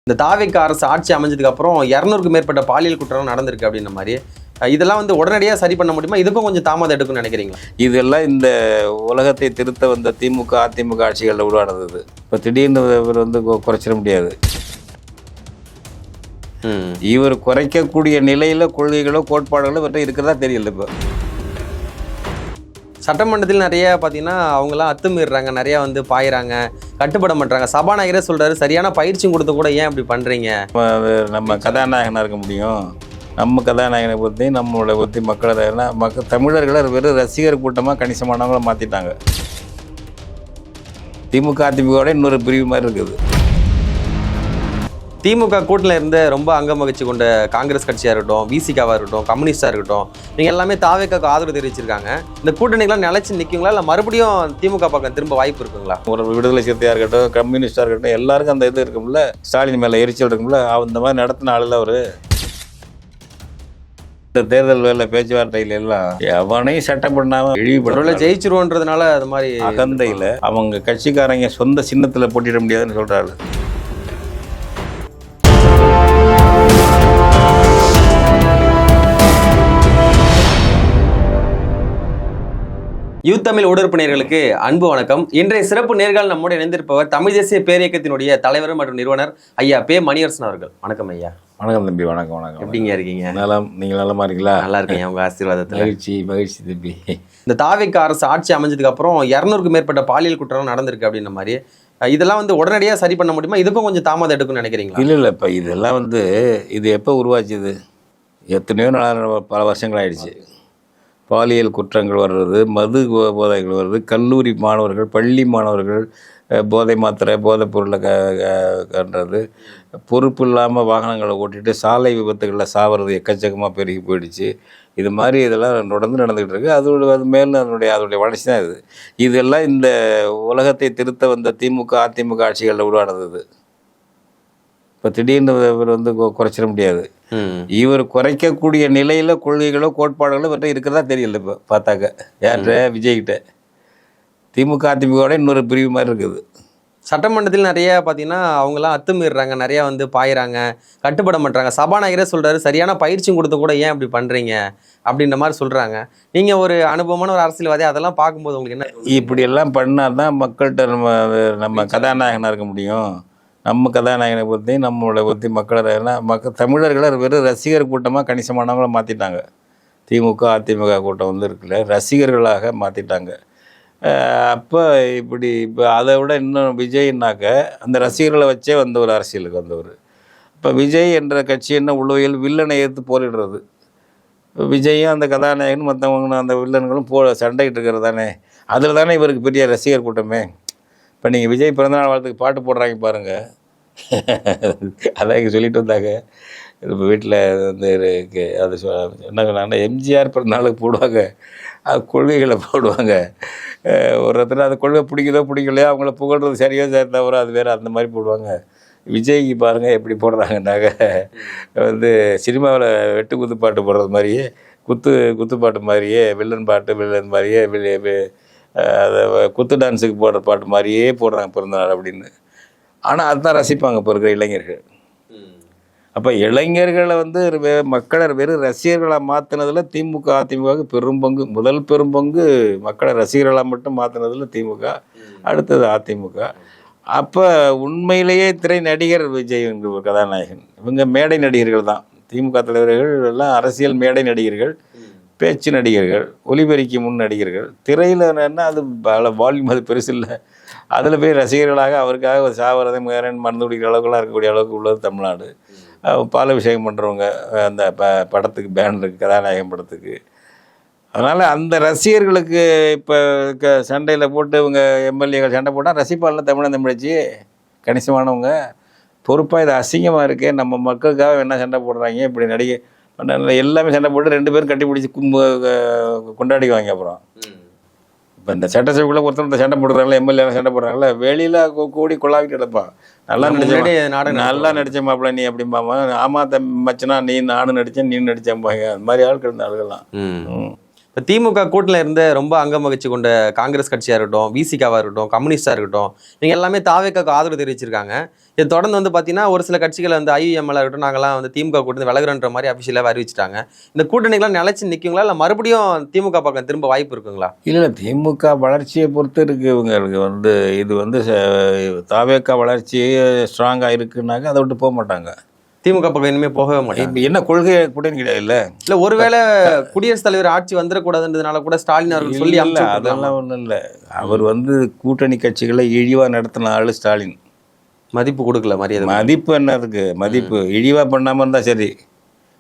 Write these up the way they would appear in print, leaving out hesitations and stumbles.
இந்த தாவேக்கா அரசு ஆட்சி அமைஞ்சதுக்கு அப்புறம் 200க்கும் மேற்பட்ட பாலியல் குற்றம் நடந்திருக்கு அப்படின்ற மாதிரி இதெல்லாம் வந்து உடனடியாக சரி பண்ண முடியுமா? இதுக்கும் கொஞ்சம் தாமதம் எடுக்கும்னு நினைக்கிறீங்களா? இதெல்லாம் இந்த உலகத்தை திருத்த வந்த திமுக அதிமுக ஆட்சிகளில் உருவானது. இப்போ திடீர்னு இவர் வந்து குறைச்சிட முடியாது. இவர் குறைக்கக்கூடிய நிலையில் கொள்கைகளோ கோட்பாடுகளோ இவர்கிட்ட இருக்கிறதா தெரியல. இப்போ சட்டமன்றத்தில் நிறைய பார்த்தீங்கன்னா அவங்களாம் அத்துமீறாங்க, நிறையா வந்து பாயிறாங்க, கட்டுப்பட மாட்டாங்க. சபாநாயகரே சொல்கிறாரு சரியான பயிற்சியும் கொடுத்து கூட ஏன் அப்படி பண்ணுறீங்க? நம்ம கதாநாயகனாக இருக்க முடியும். நம்ம கதாநாயகனை பற்றி நம்மளோட பற்றி மக்கள் தமிழர்களை வெறும் ரசிகர் கூட்டமாக கணிசமானவங்களை மாற்றிட்டாங்க. திமுக அதிமுகவோட இன்னொரு பிரிவு மாதிரி இருக்குது. திமுக கூட்டில் இருந்து ரொம்ப அங்கம் வகிச்சு கொண்ட காங்கிரஸ் கட்சியாக இருக்கட்டும், விசிகாவாக இருக்கட்டும், கம்யூனிஸ்டாக இருக்கட்டும், நீங்கள் எல்லாமே தாவேக்காக்கு ஆதரவு தெரிவிச்சிருக்காங்க. இந்த கூட்டணிகளாம் நிலைச்சு நிற்குங்களா, இல்லை மறுபடியும் திமுக பக்கம் திரும்ப வாய்ப்பு இருக்குங்களா? ஒரு விடுதலை சிறுத்தையாக இருக்கட்டும், கம்யூனிஸ்டாக இருக்கட்டும், எல்லாருக்கும் அந்த இது இருக்கும்ல, ஸ்டாலின் மேலே எரிச்சல் இருக்கும்ல, அந்த மாதிரி நடத்தின ஆளில் அவர். இந்த தேர்தல் வேலை பேச்சுவார்த்தையில் எல்லாம் எவனையும் சட்டம் பண்ணாமல் இழிவுபடுறதுல ஜெயிச்சிருவோன்றதுனால அது மாதிரி அகந்தையில் அவங்க கட்சிக்காரங்க சொந்த சின்னத்தில் போட்டிட முடியாதுன்னு சொல்கிறாரு. யூத் தமிழ் ஊடகப்பு நேயர்களுக்கு அன்பு வணக்கம். இன்றைய சிறப்பு நேர்காணல் நம்மோடு இணைந்திருப்பவர் தமிழ் தேசிய பேரியக்கத்தினுடைய தலைவர் மற்றும் நிறுவனர் ஐயா பே மணியரசன் அவர்கள். வணக்கம் ஐயா. வணக்கம் தம்பி. வணக்கம். வணக்கம். எப்படிங்க இருக்கீங்க? நலம். நீங்கள் நலமா இருக்கீங்களா? நல்லா இருக்கீங்க, உங்க ஆசீர்வாதத்தில். மகிழ்ச்சி தம்பி. இந்த தாவேக்கா அரசு ஆட்சி அமைஞ்சதுக்கு அப்புறம் 200க்கும் மேற்பட்ட பாலியல் குற்றம் நடந்திருக்கு அப்படின்ற மாதிரி இதெல்லாம் வந்து உடனடியாக சரி பண்ண முடியுமா? இதுக்கும் கொஞ்சம் தாமதம் எடுக்கும்னு நினைக்கிறீங்களா? இல்லை இப்போ இதெல்லாம் வந்து இது எப்போ உருவாச்சுது? எத்தனையோ பல வருஷங்கள் ஆயிடுச்சு. பாலியல் குற்றங்கள் வர்றது, மது போதைகள் வருது, கல்லூரி மாணவர்கள், பள்ளி மாணவர்கள் போதை மாத்திரை போதைப் பொருளை கன்றது, பொறுப்பு இல்லாமல் வாகனங்களை ஓட்டிட்டு சாலை விபத்துகளில் சாவது எக்கச்சக்கமாக பெருகி போயிடுச்சு. இது மாதிரி இதெல்லாம் தொடர்ந்து நடந்துகிட்டு இருக்குது. அது மேலும் அதனுடைய வளர்ச்சி தான் இது. இதெல்லாம் இந்த உலகத்தை திருத்த வந்த திமுக அதிமுக ஆட்சிகளில் உருவானது. இப்போ திடீர்னு இவர் வந்து குறைச்சிட முடியாது. இவர் குறைக்கக்கூடிய நிலையில் கொள்கைகளோ கோட்பாடுகளோ இவர்கிட்ட இருக்கிறதா தெரியல. இப்போ பார்த்தாக்க யார்கிட்ட? விஜய்கிட்ட. திமுக அதிமுகவோட இன்னொரு பிரிவு மாதிரி இருக்குது. சட்டமன்றத்தில் நிறைய பார்த்தீங்கன்னா அவங்களாம் அத்துமீறாங்க, நிறையா வந்து பாயிறாங்க, கட்டுப்பட மாட்டாங்க. சபாநாயகரே சொல்கிறாரு சரியான பயிற்சியும் கொடுத்து கூட ஏன் அப்படி பண்ணுறீங்க அப்படின்ற மாதிரி சொல்கிறாங்க. நீங்கள் ஒரு அனுபவமான ஒரு அரசியல்வாதி, அதெல்லாம் பார்க்கும்போது உங்களுக்கு என்ன? இப்படியெல்லாம் பண்ணால் தான் மக்கள்கிட்ட நம்ம கதாநாயகனாக இருக்க முடியும். நம்ம கதாநாயகனை பற்றி நம்மளோட பற்றி தமிழர்களை வெறும் ரசிகர் கூட்டமாக கணிசமானவங்களை மாற்றிட்டாங்க. திமுக அதிமுக கூட்டம் வந்து இருக்குல்ல, ரசிகர்களாக மாற்றிட்டாங்க. அப்போ இப்போ அதை விட இன்னும் விஜய்னாக்க அந்த ரசிகர்களை வச்சே வந்த ஒரு அரசியலுக்கு வந்தவர். இப்போ விஜய் என்ற கட்சி என்ன உளவியல் வில்லனை எடுத்து போரிடுறது. விஜயும் அந்த கதாநாயகனும் மற்றவங்க அந்த வில்லன்களும் சண்டைகிட்டு இருக்கிறது தானே. அதில் தானே இவருக்கு பெரிய ரசிகர் கூட்டமே. இப்போ நீங்கள் விஜய் பிறந்தநாள் வாழ்த்துக்கு பாட்டு போடுறாங்க பாருங்கள். அதான் இங்கே சொல்லிட்டு வந்தாங்க. இப்போ வீட்டில் வந்து அது என்ன சொன்னாங்கன்னா, எம்ஜிஆர் பிறந்தநாளுக்கு போடுவாங்க, அது கொள்கைகளை போடுவாங்க. ஒருத்தர் அந்த கொள்கை பிடிக்குதோ பிடிக்கலையோ அவங்கள புகழ்றது சரியோ சரி தவிர அது வேறு, அந்த மாதிரி போடுவாங்க. விஜய்க்கு பாருங்கள் எப்படி போடுறாங்கன்னாக்க வந்து சினிமாவில் வெட்டு குத்து பாட்டு போடுறது மாதிரியே, குத்துப்பாட்டு மாதிரியே, வில்லன் மாதிரியே, அதை குத்து டான்ஸுக்கு போடுற பாட்டு மாதிரியே போடுறாங்க பிறந்தநாள் அப்படின்னு. ஆனால் அதுதான் ரசிப்பாங்க இப்போ இருக்கிற இளைஞர்கள். அப்போ இளைஞர்களை வந்து மக்களை வெறும் ரசிகர்களாக மாற்றினதில் திமுக அதிமுக பெரும்பங்கு, முதல் பெரும்பங்கு மக்களை ரசிகர்களாக மட்டும் மாற்றினதில் திமுக, அடுத்தது அதிமுக. அப்போ உண்மையிலேயே திரை நடிகர் விஜய் என்ற ஒரு கதாநாயகன். இவங்க மேடை நடிகர்கள் தான். திமுக தலைவர்கள் எல்லாம் அரசியல் மேடை நடிகர்கள், பேச்சு நடிகர்கள், ஒலிபெருக்கி முன் நடிகர்கள். திரையில் என்னென்னா அது பல வால்யூம், அது பெருசு இல்லை. அதில் போய் ரசிகர்களாக அவருக்காக ஒரு சாவரதை மருந்து குடிக்கிற அளவுக்குலாம் இருக்கக்கூடிய அளவுக்கு உள்ளது தமிழ்நாடு. பால விஷயம் பண்ணுறவங்க அந்த படத்துக்கு பேனருக்கு, கதாநாயகன் படத்துக்கு. அதனால் அந்த ரசிகர்களுக்கு இப்போ சண்டையில் போட்டு இவங்க எம்எல்ஏகள் சண்டை போட்டால் ரசிப்பாள தமிழச்சி கணிசமானவங்க பொறுப்பாக இது அசிங்கமாக இருக்கே, நம்ம மக்களுக்காக என்ன சண்டை போடுறாங்க இப்படி நடிகை எல்லாமே சண்டை போட்டு 2 பேரும் கட்டி பிடிச்சி கொண்டாடிக்குவாங்க. அப்புறம் இப்போ இந்த சட்டசபைக்குள்ளே ஒருத்தர் சண்டை போடுறாங்களே, எம்எல்ஏ சண்டை போடுறாங்களே, வெளியில் கூடி கொள்ளாவிட்டு கிடப்பான். நல்லா நடித்த மாப்பிள்ள நீ அப்படிம்பாமா, ஆமா மச்சனா நீ நானும் நடித்தேன் நீ நடித்தேன்பாங்க. அந்த மாதிரி ஆள் கிடந்த ஆளுகள்லாம். இப்போ திமுக கூட்டணியில் இருந்த ரொம்ப அங்கம் வகிச்சு கொண்ட காங்கிரஸ் கட்சியாக இருக்கட்டும், விசிகாவாக இருக்கட்டும், கம்யூனிஸ்டாக இருக்கட்டும், இவங்க எல்லாமே தாவேக்காக்கு ஆதரவு தெரிவிச்சிருக்காங்க. இது தொடர்ந்து வந்து பார்த்தீங்கன்னா ஒரு சில கட்சிகள் வந்து ஐயுஎம்எல் இருக்கட்டும், நாங்களாம் வந்து திமுக கூட்டணி விலகுறன்ற மாதிரி அஃபிஷியலாக அறிவிச்சிட்டாங்க. இந்த கூட்டணிகளாம் நிலைச்சு நிற்குங்களா, இல்லை மறுபடியும் திமுக பக்கம் திரும்ப வாய்ப்பு இருக்குங்களா? இல்லை, திமுக வளர்ச்சியை பொறுத்து இருக்குது. இவங்களுக்கு வந்து இது வந்து தாவேக்கா வளர்ச்சி ஸ்ட்ராங்காக இருக்குன்னாக்க அதை விட்டு போக மாட்டாங்க. திமுக பக்கம் இனிமேல் போகவே மாட்டாங்க. இப்போ என்ன கொள்கை கூட்டணி கிடையாது. இல்லை ஒருவேளை குடியரசுத் தலைவர் ஆட்சி வந்துடக்கூடாதுன்றதுனால கூட ஸ்டாலின் அவர்கள் சொல்லி இல்லை, அதெல்லாம் ஒன்றும் இல்லை. அவர் வந்து கூட்டணி கட்சிகளை இழிவாக நடத்தின ஆள் ஸ்டாலின். மதிப்பு கொடுக்கல, மரியாதை மதிப்பு என்ன இருக்கு? மதிப்பு இழிவாக பண்ணாமல் இருந்தால் சரி.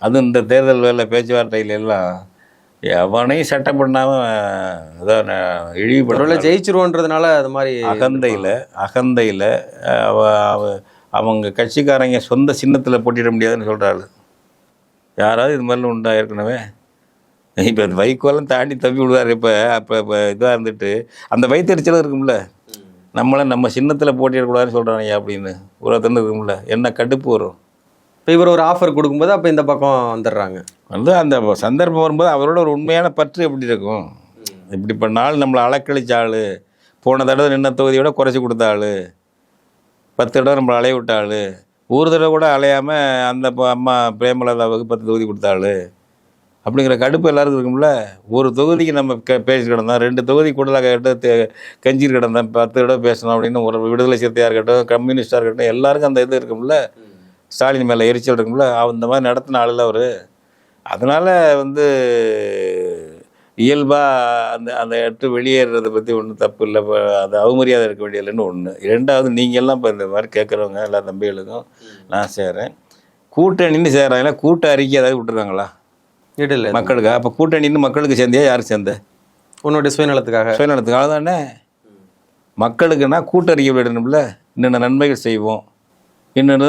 அதுவும் இந்த தேர்தல் வேலை பேச்சுவார்த்தையில எல்லாம் எவனையும் சட்டம் பண்ணாமல் அதான் இழிவுபடுற ஜெயிச்சிருவோன்றதுனால அது மாதிரி அகந்தையில் அவங்க கட்சிக்காரங்க சொந்த சின்னத்தில் போட்டிட முடியாதுன்னு சொல்கிறாள். யாராவது இது மாதிரிலாம் உண்டா? ஏற்கனவே இப்போ வைக்கோலாம் தாண்டி தப்பி விடுவார். இப்போ இதாக இருந்துட்டு அந்த வயிற்றுச்சலும் இருக்கும்ல, நம்ம சின்னத்தில் போட்டிடக்கூடாதுன்னு சொல்கிறாங்க அப்படின்னு ஒருத்தன்னு இருக்கும்ல, என்ன கடுப்பு வரும். இப்போ இவர் ஒரு ஆஃபர் கொடுக்கும்போது அப்போ இந்த பக்கம் வந்துடுறாங்க. வந்து அந்த சந்தர்ப்பம் வரும்போது அவரோட ஒரு உண்மையான பற்று எப்படி இருக்கும்? இப்படி பண்ணாலும் நம்மளை அளக்களிச்ச ஆள், போன தடவை நின்ன தொகுதியோட குறைச்சி கொடுத்த ஆள், 10 தடவை நம்மளை அலைய விட்ட ஆள், ஒரு தடவை கூட அலையாமல் அந்த அம்மா பிரேமலதாவுக்கு 10 தொகுதி கொடுத்தாள் அப்படிங்கிற கடுப்பு எல்லாருக்கும் இருக்கும்ல. ஒரு தொகுதிக்கு நம்ம பேசி கிடந்தோம், 2 தொகுதி கூடுதலாக கேட்டு கெஞ்சிட்டு கிடந்தோம், 10 தடவை பேசணும் அப்படின்னு ஒரு விடுதலை சிறுத்தையாக இருக்கட்டும், கம்யூனிஸ்டாக இருக்கட்டும், எல்லாருக்கும் அந்த இது இருக்கும்ல, ஸ்டாலின் மேலே எரிச்சல் இருக்கும்ல. அந்த மாதிரி நடத்தின ஆள் அவர். அதனால் வந்து இயல்பாக அந்த இடத்து வெளியேறதை பற்றி ஒன்றும் தப்பு இல்லை. அது அவமரியாதை இருக்க வேண்டியதில்லைன்னு ஒன்று. 2வது, நீங்கள்லாம் இப்போ இந்த மாதிரி கேட்குறவங்க எல்லா தம்பிகளுக்கும் நான் சேர்றேன். கூட்டணின்னு சேர்றாங்களா? கூட்ட அறிக்கை ஏதாவது விட்டுருக்காங்களா மக்களுக்கு? அப்போ கூட்டணின்னு மக்களுக்கு சேர்ந்தியா? யாருக்கு சேர்ந்த? உன்னுடைய சுயநலத்துக்காக தானே. மக்களுக்குன்னா கூட்டறிக்கை விடணும்ல, இன்னென்ன நன்மைகள் செய்வோம், இன்னொன்று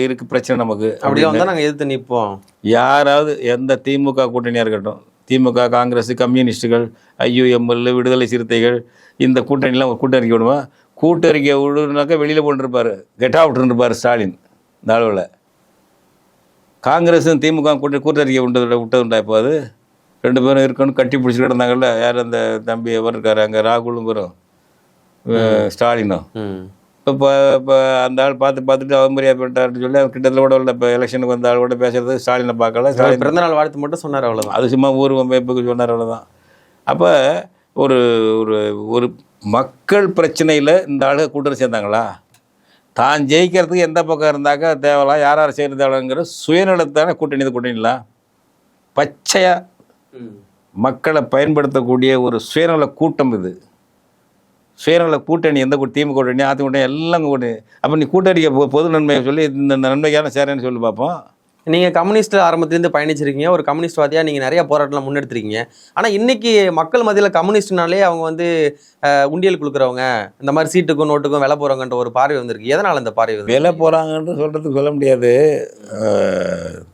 இருக்குது பிரச்சனை நமக்கு, அப்படிதான் நாங்கள் எதிர்த்து நிற்போம். யாராவது எந்த திமுக கூட்டணியாக இருக்கட்டும், திமுக, காங்கிரஸ், கம்யூனிஸ்டுகள், ஐயுஎம்எல், விடுதலை சிறுத்தைகள், இந்த கூட்டணிலாம் கூட்டறிக்கை விடுமா? கூட்டறிக்கை விடுனாக்கா வெளியில் போட்டுருப்பார், கெட் அவுட்ருப்பார் ஸ்டாலின் இந்த அளவில். காங்கிரஸும் திமுக கூட்டறிக்கை விட்டதுண்டா? இப்போ அது 2 பேரும் இருக்கணும் கட்டி பிடிச்சிட்டு கிடந்தாங்கல்ல. யார் அந்த தம்பி எவர் இருக்காரு அங்கே, ராகுலும் வரும் ஸ்டாலினும். இப்போ அந்த ஆள் பார்த்துட்டு அவமரியாதை பண்ணிட்டாருன்னு சொல்லி கிட்டத்தட்ட கூட இல்லை. இப்போ எலெக்ஷனுக்கு வந்த ஆள் கூட பேசுறது ஸ்டாலினை பார்க்கல. ஸ்டாலின் பிறந்தநாள் வாழ்த்து மட்டும் சொன்னார், அவ்வளோதான். அது சும்மா ஊர் அமைப்புக்கு சொன்னார், அவ்வளோதான். அப்போ ஒரு ஒரு மக்கள் பிரச்சனையில் இந்த ஆளுக கூட்டணி சேர்ந்தாங்களா? தான் ஜெயிக்கிறதுக்கு எந்த பக்கம் இருந்தாக்கா தேவலாம், யார் செய்கிறது தேவலாங்கிற சுயநலத்தான கூட்டணிலாம் பச்சையாக மக்களை பயன்படுத்தக்கூடிய ஒரு சுயநல கூட்டம் இது. சுயநல கூட்டணி எந்த திமுக கூட்டணி, அதிமுக கூட்டணி, எல்லாம் கூட்டணி. அப்போ நீ கூட்டணிக்கு பொது நன்மையை சொல்லி இந்த நன்மைக்கான சேரன்னு சொல்லி பார்ப்போம். நீங்கள் கம்யூனிஸ்ட் ஆரம்பத்துலேருந்து பயணிச்சிருக்கீங்க, ஒரு கம்யூனிஸ்ட் வாதியாக நீங்கள் நிறைய போராட்டம் முன்னெடுத்துருக்கீங்க. ஆனால் இன்றைக்கி மக்கள் மத்தியில் கம்யூனிஸ்ட்னாலே அவங்க வந்து உண்டியல் கொடுக்குறவங்க, இந்த மாதிரி சீட்டுக்கும் நோட்டுக்கும் விலை போகிறாங்கன்ற ஒரு பார்வை வந்திருக்கு. எதனால் அந்த பார்வை வந்து விலை போகிறாங்கன்னு சொல்கிறதுக்கு சொல்ல முடியாது.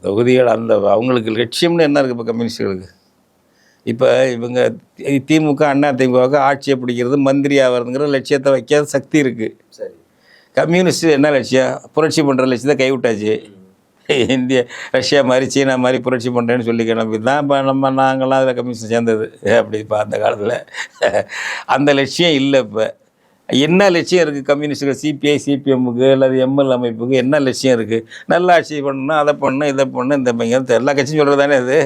தொகுதிகள் அந்த அவங்களுக்கு லட்சியம்னு என்ன இருக்குது இப்போ கம்யூனிஸ்டுகளுக்கு? இப்போ இவங்க திமுக, அதிமுக ஆட்சியை பிடிக்கிறது, மந்திரி ஆகிறதுங்கிற லட்சியத்தை வைக்காத சக்தி இருக்குது. சரி, கம்யூனிஸ்ட் என்ன லட்சியம்? புரட்சி பண்ணுற லட்சியத்தை கைவிட்டாச்சு. இந்திய ரஷ்யா மாதிரி சீனா மாதிரி புரட்சி பண்ணுறேன்னு சொல்லி கிளம்பி தான் இப்போ நாங்கள்லாம் அதில் கம்யூனிஸ்ட் சேர்ந்தது. அப்படி இப்போ அந்த காலத்தில் அந்த லட்சியம் இல்லை. இப்போ என்ன லட்சியம் இருக்குது கம்யூனிஸ்ட்டுக்கு? சிபிஐ, சிபிஎம்முக்கு அல்லது எம்எல் அமைப்புக்கு என்ன லட்சியம் இருக்குது? நல்ல ஆட்சி பண்ணணும், அதை பண்ணணும், இதை பண்ணணும், இந்த எல்லா கட்சியும் சொல்கிறது தானே அது.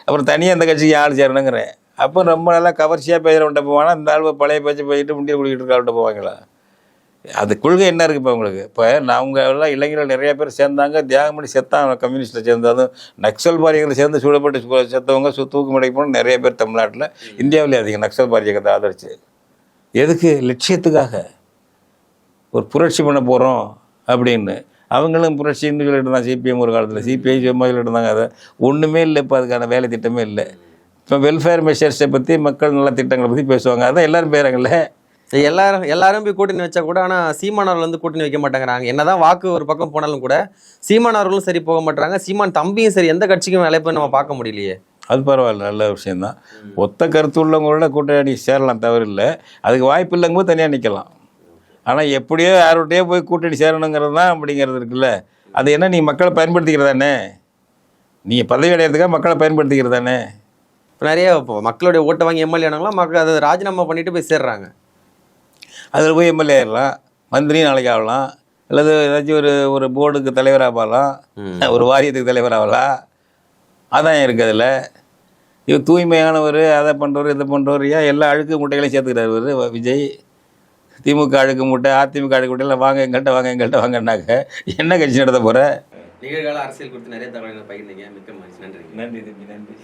அப்புறம் தனியாக அந்த கட்சிக்கு ஆள் சேரணுங்கிறேன். அப்போ ரொம்ப நல்லா கவர்ச்சியாக பேசுகிறவன்ட்ட போவானா? இந்த ஆள் பழைய பேச்சு போயிட்டு முண்டியை குடிக்கிட்டு இருக்காள்கிட்ட போவாங்களா? அது கொள்கை என்ன இருக்குது இப்போ உங்களுக்கு? இப்போ அவங்க எல்லாம் இளைஞர்கள் நிறைய பேர் சேர்ந்தாங்க, தியாகம் பண்ணி செத்தாங்க கம்யூனிஸ்ட்டில் சேர்ந்து. அதுவும் நக்சல் பாரியங்களை சேர்ந்து சூழப்பட்டு செத்தவங்க தூக்கு முடைக்கு போன நிறைய பேர் தமிழ்நாட்டில், இந்தியாவிலே அதிகம் நக்சல் பாரியத்தை ஆதரிச்சு. எதுக்கு? லட்சியத்துக்காக. ஒரு புரட்சி பண்ண போகிறோம் அப்படின்னு. அவங்களும் புரட்சின்னு சொல்லிட்டு இருந்தாங்க சிபிஎம் ஒரு காலத்தில், சிபிஐ சும்மா சொல்லிட்டு இருந்தாங்க. அதை ஒன்றுமே இல்லை இப்போ, அதுக்கான வேலை திட்டமே இல்லை. இப்போ வெல்ஃபேர் மெஷர்ஸை பற்றி, மக்கள் நல திட்டங்களை பற்றி பேசுவாங்க. அதான் எல்லோரும் பேராங்கல்ல. எல்லாரும் போய் கூட்டணி வச்சா கூட, ஆனால் சீமானவர்கள் வந்து கூட்டணி வைக்க மாட்டேங்கிறாங்க. என்னதான் வாக்கு ஒரு பக்கம் போனாலும் கூட சீமானவர்களும் சரி போக மாட்டாங்க, சீமான் தம்பியும் சரி எந்த கட்சிக்கும் வேலை போய் நம்ம பார்க்க முடியலையே. அது பரவாயில்ல, நல்ல விஷயந்தான். ஒத்த கருத்து உள்ளவங்களோட கூட்டணி சேரலாம், தவறு இல்லை. அதுக்கு வாய்ப்பு இல்லைங்கும்போது தனியாக நிற்கலாம். ஆனால் எப்படியோ யாரோடையோ போய் கூட்டணி சேரணுங்கிறது தான் அப்படிங்கிறது இருக்குல்ல. அது என்ன, நீ மக்களை பயன்படுத்திக்கிறதானே, நீ பதவி அடையிறதுக்காக மக்களை பயன்படுத்திக்கிறதானே. இப்போ நிறைய இப்போ மக்களுடைய ஓட்டை வாங்கி எம்எல்ஏ ஆனாங்களா மக்கள் அதை ராஜினாமா பண்ணிட்டு போய் சேர்றாங்க. அதில் போய் எம்எல்ஏ ஆயிடலாம், மந்திரி நாளைக்கு ஆகலாம், அல்லது ஏதாச்சும் ஒரு ஒரு போர்டுக்கு தலைவராக போகலாம், ஒரு வாரியத்துக்கு தலைவராகலாம். அதான் இருக்குது அதில். இவர் தூய்மையானவர், அதை பண்ணுறவர் இதை பண்ணுறவர், ஏன் எல்லா அழுக்கு மூட்டைகளையும் சேர்த்துக்கிறார் விஜய். திமுக அழுக்கு மூட்டை, அதிமுக அழுக்கு மூட்டையில் வாங்க எங்கள்கிட்ட வாங்கன்னாக்க என்ன கட்சி நடத்த போகிற? நிகழ்கால அரசியல் குறித்து நிறைய தகவல்களை பகிர்ந்தீங்க. மிக்க மகிழ்ச்சி. நன்றி. நன்றி தம்பி, நன்றி.